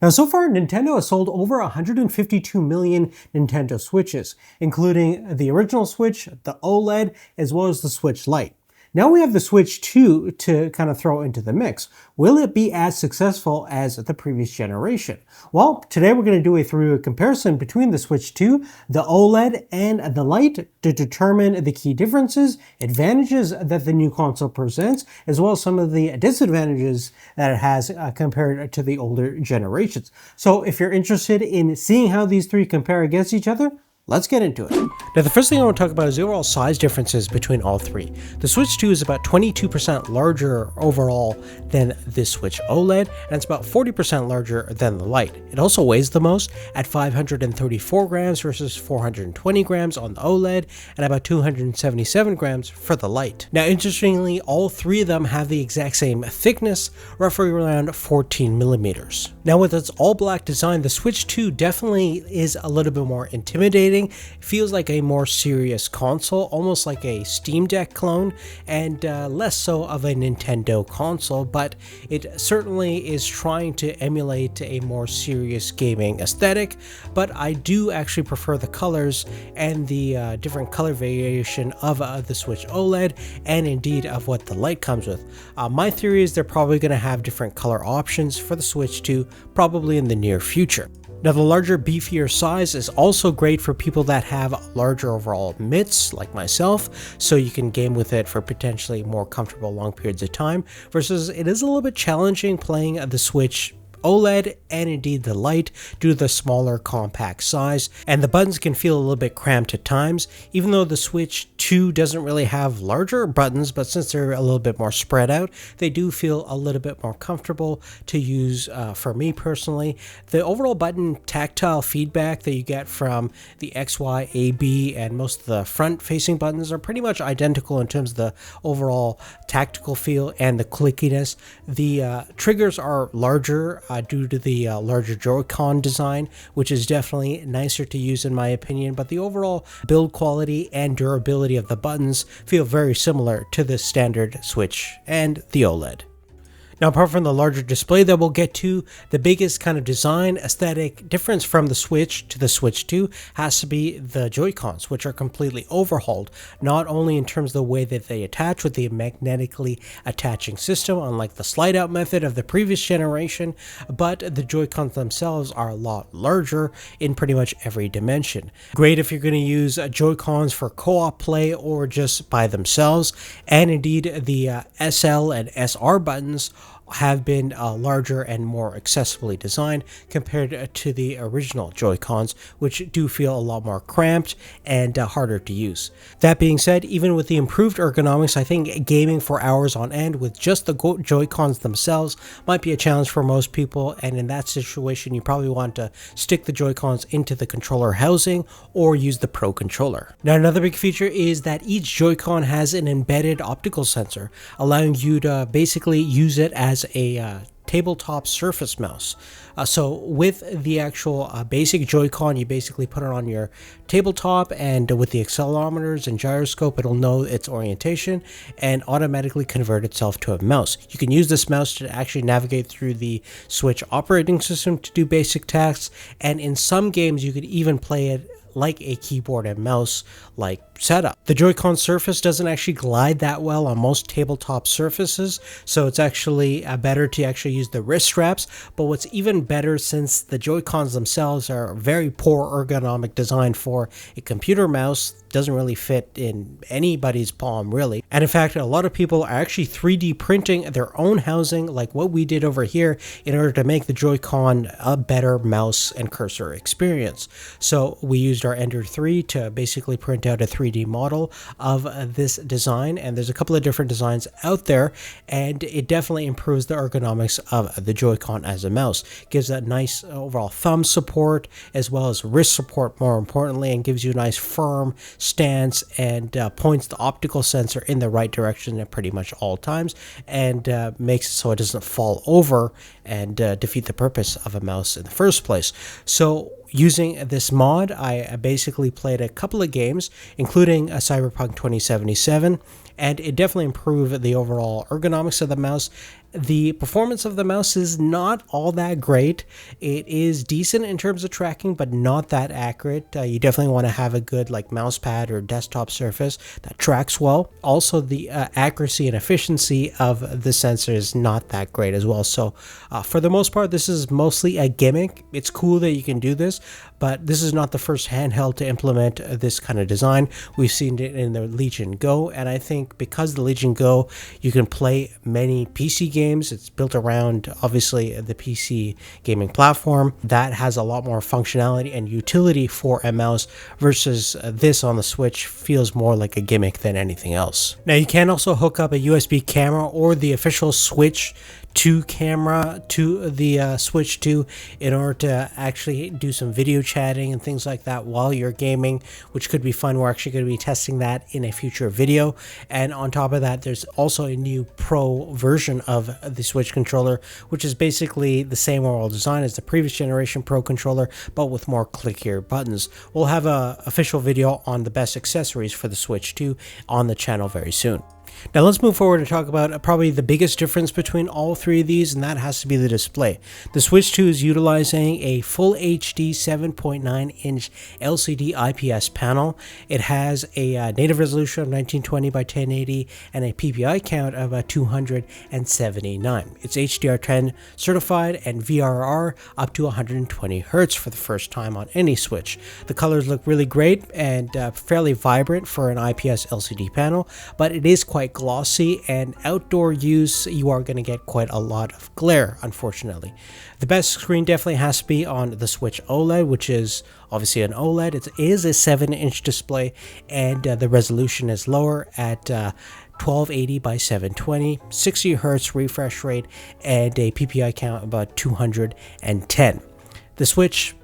Now, so far, Nintendo has sold over 152 million Nintendo Switches, including the original Switch, the OLED, as well as the Switch Lite. Now we have the Switch 2 to kind of throw into the mix. Will it be as successful as the previous generation? Well, today we're going to do a thorough comparison between the Switch 2, the OLED, and the Lite to determine the key differences, advantages that the new console presents, as well as some of the disadvantages that it has compared to the older generations. So if you're interested in seeing how these three compare against each other, let's get into it. Now, the first thing I want to talk about is the overall size differences between all three. The Switch 2 is about 22% larger overall than the Switch OLED, and it's about 40% larger than the Lite. It also weighs the most at 534 grams versus 420 grams on the OLED, and about 277 grams for the Lite. Now, interestingly, all three of them have the exact same thickness, roughly around 14 millimeters. Now, with its all-black design, the Switch 2 definitely is a little bit more intimidating. It feels like a more serious console, almost like a Steam Deck clone, and less so of a Nintendo console, but it certainly is trying to emulate a more serious gaming aesthetic. But I do actually prefer the colors and the different color variation of the Switch OLED, and indeed of what the Lite comes with. My theory is they're probably going to have different color options for the Switch 2, probably in the near future. Now, the larger, beefier size is also great for people that have larger overall mitts, like myself, so you can game with it for potentially more comfortable long periods of time, versus it is a little bit challenging playing the Switch OLED and indeed the Lite due to the smaller compact size, and the buttons can feel a little bit cramped at times, even though the Switch 2 doesn't really have larger buttons, but since they're a little bit more spread out, they do feel a little bit more comfortable to use for me personally. The overall button tactile feedback that you get from the X, Y, A, B, and most of the front-facing buttons are pretty much identical in terms of the overall tactical feel and the clickiness. The triggers are larger due to the larger Joy-Con design, which is definitely nicer to use in my opinion, but the overall build quality and durability of the buttons feel very similar to the standard Switch and the OLED. Now, apart from the larger display that we'll get to, the biggest kind of design aesthetic difference from the Switch to the Switch 2 has to be the Joy-Cons, which are completely overhauled, not only in terms of the way that they attach with the magnetically attaching system, unlike the slide-out method of the previous generation, but the Joy-Cons themselves are a lot larger in pretty much every dimension. Great if you're going to use Joy-Cons for co-op play or just by themselves, and indeed the SL and SR buttons have been larger and more accessibly designed compared to the original Joy-Cons, which do feel a lot more cramped and harder to use. That being said, even with the improved ergonomics, I think gaming for hours on end with just the Joy-Cons themselves might be a challenge for most people, and in that situation you probably want to stick the Joy-Cons into the controller housing or use the Pro Controller. Now, another big feature is that each Joy-Con has an embedded optical sensor, allowing you to basically use it as a tabletop surface mouse. So with the actual basic Joy-Con, you basically put it on your tabletop, and with the accelerometers and gyroscope, it'll know its orientation and automatically convert itself to a mouse. You can use this mouse to actually navigate through the Switch operating system to do basic tasks, and in some games you could even play it like a keyboard and mouse like setup. The Joy-Con surface doesn't actually glide that well on most tabletop surfaces, so it's actually better to actually use the wrist straps. But what's even better, since the Joy-Cons themselves are very poor ergonomic design for a computer mouse, doesn't really fit in anybody's palm really. And in fact, a lot of people are actually 3D printing their own housing like what we did over here in order to make the Joy-Con a better mouse and cursor experience. So we used our Ender 3 to basically print out a 3D model of this design, and there's a couple of different designs out there, and it definitely improves the ergonomics of the Joy-Con as a mouse. It gives that nice overall thumb support as well as wrist support, more importantly, and gives you a nice firm stance and points the optical sensor in the right direction at pretty much all times, and makes it so it doesn't fall over and defeat the purpose of a mouse in the first place. So using this mod, I basically played a couple of games, including Cyberpunk 2077, and it definitely improved the overall ergonomics of the mouse, The performance of the mouse is not all that great. It is decent in terms of tracking, but not that accurate. You definitely want to have a good like mouse pad or desktop surface that tracks well. Also, the accuracy and efficiency of the sensor is not that great as well. So for the most part, this is mostly a gimmick. It's cool that you can do this, but this is not the first handheld to implement this kind of design. We've seen it in the Legion Go, and I think because the Legion Go, you can play many PC games. It's built around, obviously, the PC gaming platform. That has a lot more functionality and utility for a mouse versus this on the Switch feels more like a gimmick than anything else. Now, you can also hook up a USB camera or the official Switch 2 camera to the Switch 2 in order to actually do some video chatting and things like that while you're gaming, which could be fun. We're actually going to be testing that in a future video. And on top of that, there's also a new Pro version of the Switch controller, which is basically the same overall design as the previous generation Pro controller, but with more clickier buttons. We'll have an official video on the best accessories for the Switch 2 on the channel very soon. Now let's move forward and talk about probably the biggest difference between all three of these, and that has to be the display. The Switch 2 is utilizing a full HD 7.9-inch LCD IPS panel. It has a native resolution of 1920 by 1080 and a PPI count of 279. It's HDR10 certified and VRR up to 120 Hz for the first time on any Switch. The colors look really great and fairly vibrant for an IPS LCD panel, but it is quite glossy, and outdoor use you are going to get quite a lot of glare, unfortunately. The best screen definitely has to be on the Switch OLED, which is obviously an OLED. It is a 7-inch display, and the resolution is lower at 1280 by 720, 60 Hz refresh rate, and a PPI count of about 210. The Switch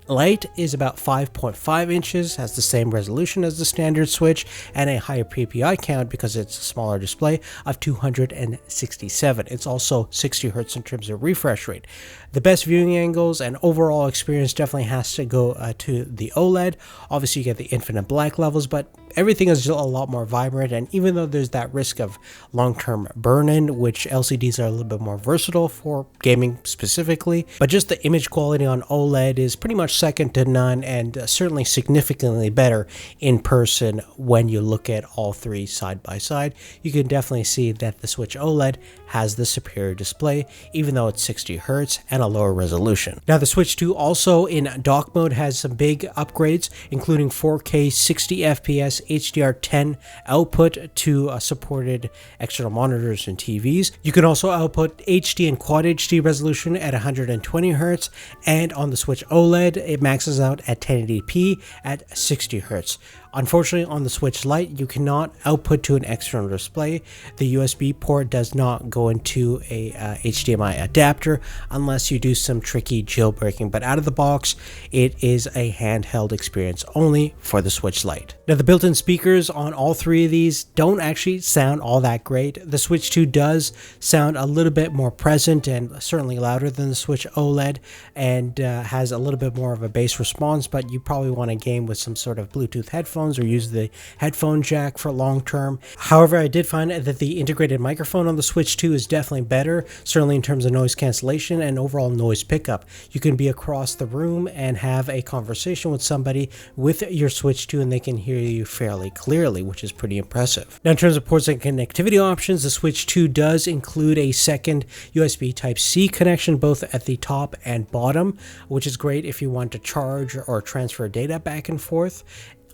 Lite is about 5.5 inches, has the same resolution as the standard Switch, and a higher PPI count because it's a smaller display of 267. It's also 60 Hz in terms of refresh rate. The best viewing angles and overall experience definitely has to go to the OLED. Obviously, you get the infinite black levels, but everything is a lot more vibrant, and even though there's that risk of long-term burn-in, which LCDs are a little bit more versatile for gaming specifically, but just the image quality on OLED is pretty much second to none, and certainly significantly better in person when you look at all three side by side. You can definitely see that the Switch OLED has the superior display, even though it's 60 Hz and a lower resolution. Now, the Switch 2 also in dock mode has some big upgrades, including 4K 60 FPS HDR10 output to supported external monitors and TVs. You can also output HD and Quad HD resolution at 120 Hz, and on the Switch OLED, it maxes out at 1080p at 60 Hz. Unfortunately, on the Switch Lite, you cannot output to an external display. The USB port does not go into a HDMI adapter unless you do some tricky jailbreaking, but out of the box, it is a handheld experience only for the Switch Lite. Now, the built-in speakers on all three of these don't actually sound all that great. The Switch 2 does sound a little bit more present and certainly louder than the Switch OLED, and has a little bit more of a bass response, but you probably want to game with some sort of Bluetooth headphones or use the headphone jack for long term. However, I did find that the integrated microphone on the Switch 2 is definitely better, certainly in terms of noise cancellation and overall noise pickup. You can be across the room and have a conversation with somebody with your Switch 2 and they can hear you fairly clearly, which is pretty impressive. Now, in terms of ports and connectivity options, the Switch 2 does include a second USB Type-C connection both at the top and bottom, which is great if you want to charge or transfer data back and forth.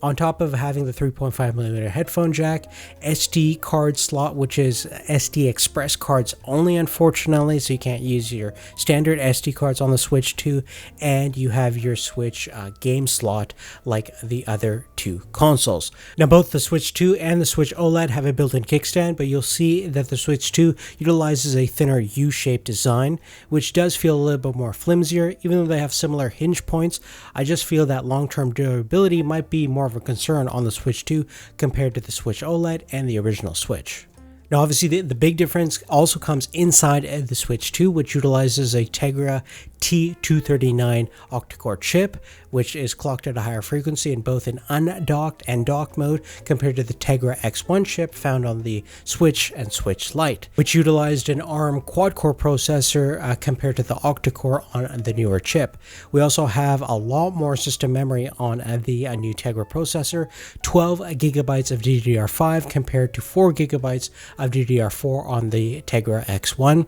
On top of having the 3.5mm headphone jack, SD card slot, which is SD Express cards only, unfortunately, so you can't use your standard SD cards on the Switch 2, and you have your Switch game slot like the other two consoles. Now, both the Switch 2 and the Switch OLED have a built-in kickstand, but you'll see that the Switch 2 utilizes a thinner U-shaped design, which does feel a little bit more flimsier. Even though they have similar hinge points, I just feel that long-term durability might be more of a concern on the Switch 2 compared to the Switch OLED and the original Switch. Now, obviously, the big difference also comes inside the Switch 2, which utilizes a Tegra T239 octa-core chip, which is clocked at a higher frequency in both an undocked and docked mode compared to the Tegra X1 chip found on the Switch and Switch Lite, which utilized an ARM quad-core processor compared to the octa-core on the newer chip. We also have a lot more system memory on the new Tegra processor, 12 gigabytes of DDR5 compared to 4 gigabytes of DDR4 on the Tegra X1,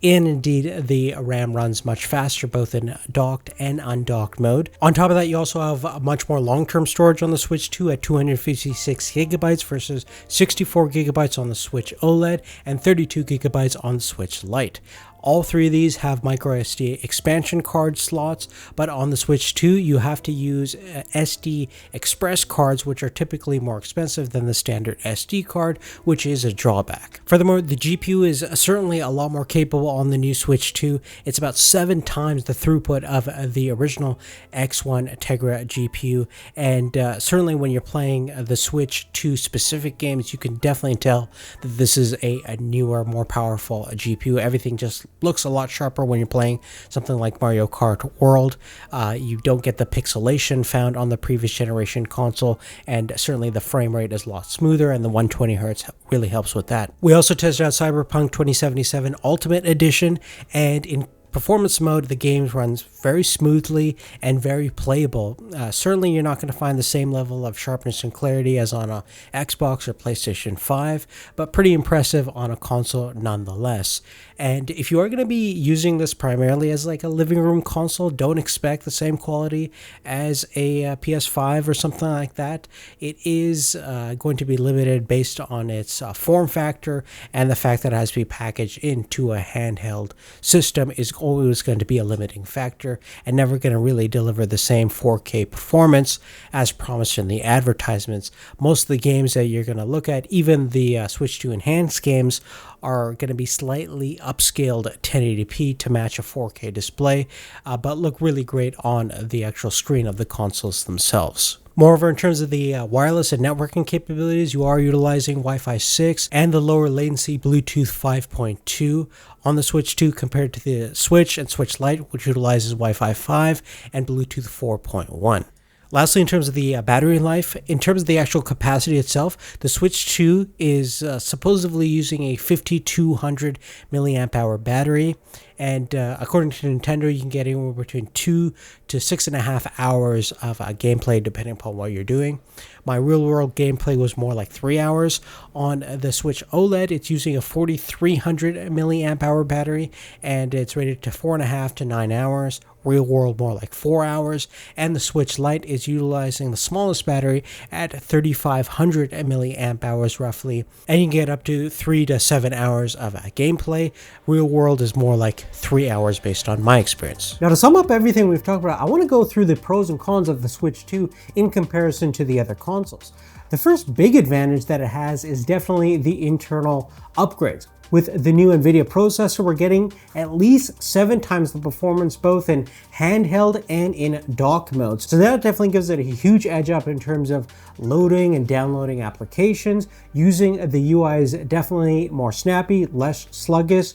and indeed the RAM runs much faster both in docked and undocked mode. On top of that, you also have much more long-term storage on the Switch 2 at 256 gigabytes versus 64 gigabytes on the Switch OLED and 32 gigabytes on the Switch Lite. All three of these have microSD expansion card slots, but on the Switch 2, you have to use SD Express cards, which are typically more expensive than the standard SD card, which is a drawback. Furthermore, the GPU is certainly a lot more capable on the new Switch 2. It's about 7 times the throughput of the original X1 Tegra GPU, and certainly when you're playing the Switch 2 specific games, you can definitely tell that this is a newer, more powerful GPU. Everything just looks a lot sharper when you're playing something like Mario Kart World. You don't get the pixelation found on the previous generation console, and certainly the frame rate is a lot smoother, and the 120 Hz really helps with that. We also tested out Cyberpunk 2077 Ultimate Edition, and in performance mode, the game runs very smoothly and very playable. Certainly, you're not going to find the same level of sharpness and clarity as on a Xbox or PlayStation 5, but pretty impressive on a console nonetheless. And if you are going to be using this primarily as like a living room console, don't expect the same quality as a PS5 or something like that. It is going to be limited based on its form factor, and the fact that it has to be packaged into a handheld system is always going to be a limiting factor and never going to really deliver the same 4K performance as promised in the advertisements. Most of the games that you're going to look at, even the Switch 2 enhanced games, are going to be slightly upscaled at 1080p to match a 4K display, but look really great on the actual screen of the consoles themselves. Moreover, in terms of the wireless and networking capabilities, you are utilizing Wi-Fi 6 and the lower latency Bluetooth 5.2 on the Switch 2 compared to the Switch and Switch Lite, which utilizes Wi-Fi 5 and Bluetooth 4.1. Lastly, in terms of the battery life, in terms of the actual capacity itself, the Switch 2 is supposedly using a 5200 milliamp hour battery, and according to Nintendo, you can get anywhere between 2 to 6.5 hours of gameplay depending upon what you're doing. My real-world gameplay was more like 3 hours. On the Switch OLED, it's using a 4300 milliamp hour battery, and it's rated to 4.5 to 9 hours. Real world more like 4 hours, and the Switch Lite is utilizing the smallest battery at 3500 milliamp hours roughly, and you can get up to 3 to 7 hours of gameplay. Real world is more like 3 hours based on my experience. Now, to sum up everything we've talked about, I want to go through the pros and cons of the Switch 2 in comparison to the other consoles. The first big advantage that it has is definitely the internal upgrades. With the new NVIDIA processor, we're getting at least 7 times the performance both in handheld and in dock modes. So that definitely gives it a huge edge up in terms of loading and downloading applications. Using the UI is definitely more snappy, less sluggish,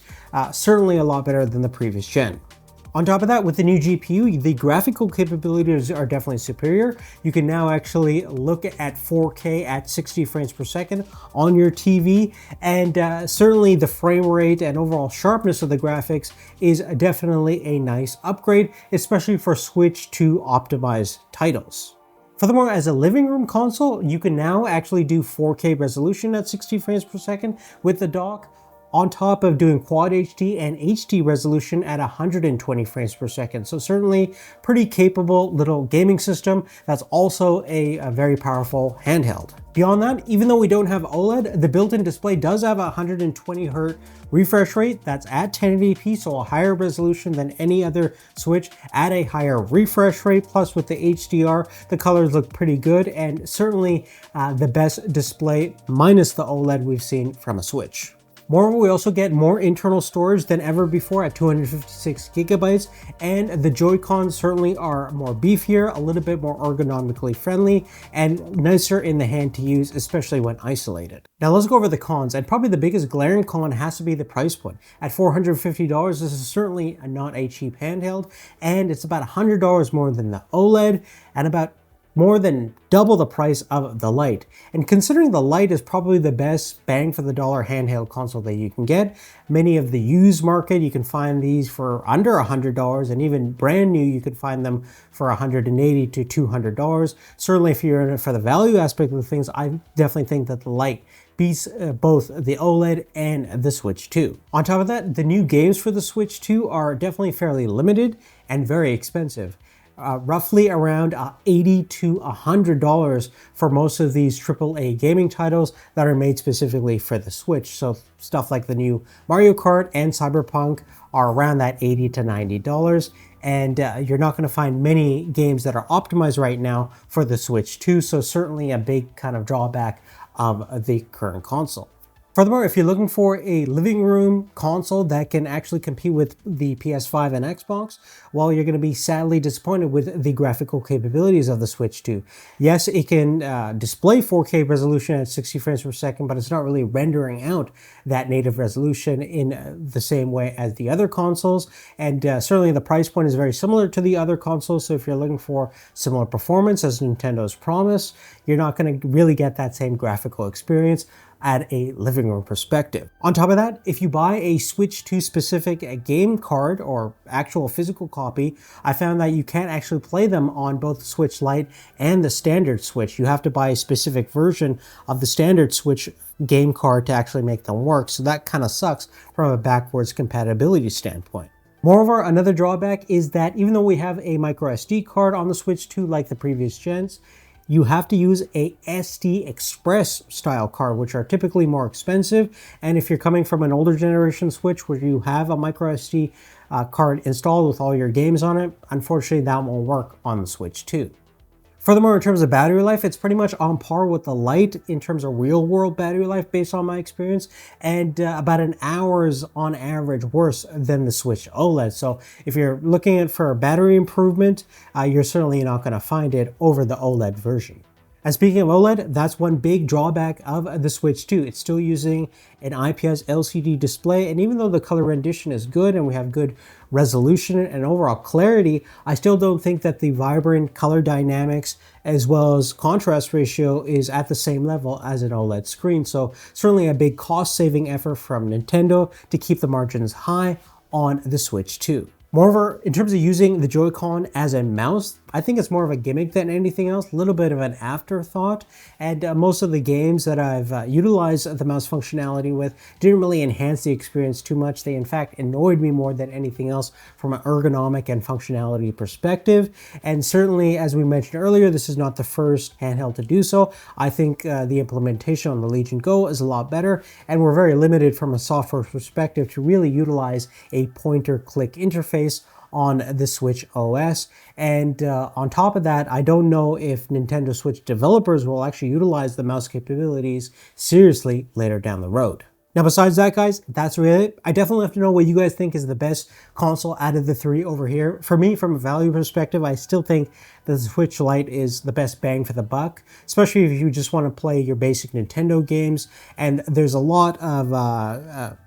certainly a lot better than the previous gen. On top of that, with the new GPU, the graphical capabilities are definitely superior. You can now actually look at 4K at 60 frames per second on your TV, and certainly the frame rate and overall sharpness of the graphics is definitely a nice upgrade, especially for Switch 2 optimized titles. Furthermore, as a living room console, you can now actually do 4K resolution at 60 frames per second with the dock, on top of doing Quad HD and HD resolution at 120 frames per second. So certainly pretty capable little gaming system that's also a very powerful handheld. Beyond that, even though we don't have OLED, the built-in display does have a 120Hz refresh rate that's at 1080p, so a higher resolution than any other Switch at a higher refresh rate. Plus with the HDR, the colors look pretty good, and certainly the best display minus the OLED we've seen from a Switch. Moreover, we also get more internal storage than ever before at 256 gigabytes, and the Joy-Cons certainly are more beefier, a little bit more ergonomically friendly, and nicer in the hand to use, especially when isolated. Now let's go over the cons, and probably the biggest glaring con has to be the price point. At $450, this is certainly not a cheap handheld, and it's about $100 more than the OLED, and about more than double the price of the Lite. And considering the Lite is probably the best bang for the dollar handheld console that you can get, many of the used market, you can find these for under $100, and even brand new, you could find them for $180 to $200. Certainly if you're in it for the value aspect of things, I definitely think that the Lite beats both the OLED and the Switch 2. On top of that, the new games for the Switch 2 are definitely fairly limited and very expensive. Roughly around $80 to $100 for most of these AAA gaming titles that are made specifically for the Switch. So stuff like the new Mario Kart and Cyberpunk are around that $80 to $90. And you're not going to find many games that are optimized right now for the Switch 2. So certainly a big kind of drawback of the current console. Furthermore, if you're looking for a living room console that can actually compete with the PS5 and Xbox, well, you're going to be sadly disappointed with the graphical capabilities of the Switch 2. Yes, it can display 4K resolution at 60 frames per second, but it's not really rendering out that native resolution in the same way as the other consoles. And certainly the price point is very similar to the other consoles. So if you're looking for similar performance as Nintendo's promised, you're not going to really get that same graphical experience at a living room perspective. On top of that, if you buy a Switch 2 specific game card or actual physical copy, I found that you can't actually play them on both the Switch Lite and the standard Switch. You have to buy a specific version of the standard Switch game card to actually make them work. So that kind of sucks from a backwards compatibility standpoint. Moreover, another drawback is that even though we have a micro SD card on the Switch 2 like the previous gens, you have to use a SD Express style card, which are typically more expensive. And if you're coming from an older generation Switch where you have a micro SD card installed with all your games on it, unfortunately that won't work on the Switch 2. Furthermore, in terms of battery life, it's pretty much on par with the Lite in terms of real-world battery life based on my experience, and about an hour's on average worse than the Switch OLED. So if you're looking for a battery improvement, you're certainly not going to find it over the OLED version. And speaking of OLED, that's one big drawback of the Switch 2. It's still using an IPS LCD display, and even though the color rendition is good and we have good resolution and overall clarity, I still don't think that the vibrant color dynamics as well as contrast ratio is at the same level as an OLED screen. So certainly a big cost-saving effort from Nintendo to keep the margins high on the Switch 2. Moreover, in terms of using the Joy-Con as a mouse, I think it's more of a gimmick than anything else, a little bit of an afterthought. And most of the games that I've utilized the mouse functionality with didn't really enhance the experience too much. They in fact annoyed me more than anything else from an ergonomic and functionality perspective. And certainly, as we mentioned earlier, this is not the first handheld to do so. I think the implementation on the Legion Go is a lot better, and we're very limited from a software perspective to really utilize a pointer-click interface on the Switch OS. And on top of that, I don't know if Nintendo Switch developers will actually utilize the mouse capabilities seriously later down the road. Now, besides that, guys, that's really it. I definitely have to know what you guys think is the best console out of the three over here. For me, from a value perspective, I still think the Switch Lite is the best bang for the buck, especially if you just want to play your basic Nintendo games. And there's a lot of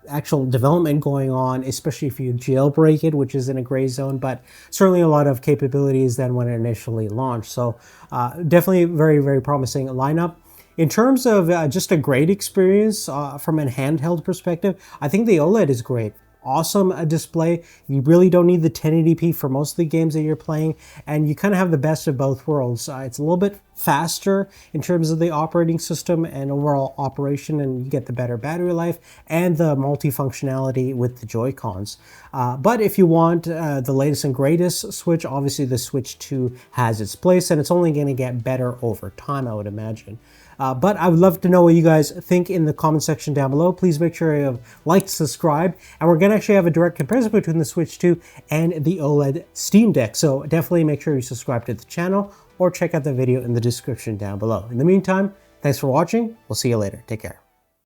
actual development going on, especially if you jailbreak it, which is in a gray zone, but certainly a lot of capabilities than when it initially launched. So definitely very, very promising lineup. In terms of just a great experience from a handheld perspective, I think the OLED is great. Awesome display. You really don't need the 1080p for most of the games that you're playing, and you kind of have the best of both worlds. It's a little bit faster in terms of the operating system and overall operation, and you get the better battery life and the multifunctionality with the Joy-Cons. But if you want the latest and greatest Switch, obviously the Switch 2 has its place, and it's only going to get better over time, I would imagine. But I would love to know what you guys think in the comment section down below. Please make sure you have liked, subscribed, and we're going to actually have a direct comparison between the Switch 2 and the OLED Steam Deck. So definitely make sure you subscribe to the channel or check out the video in the description down below. In the meantime, thanks for watching. We'll see you later. Take care.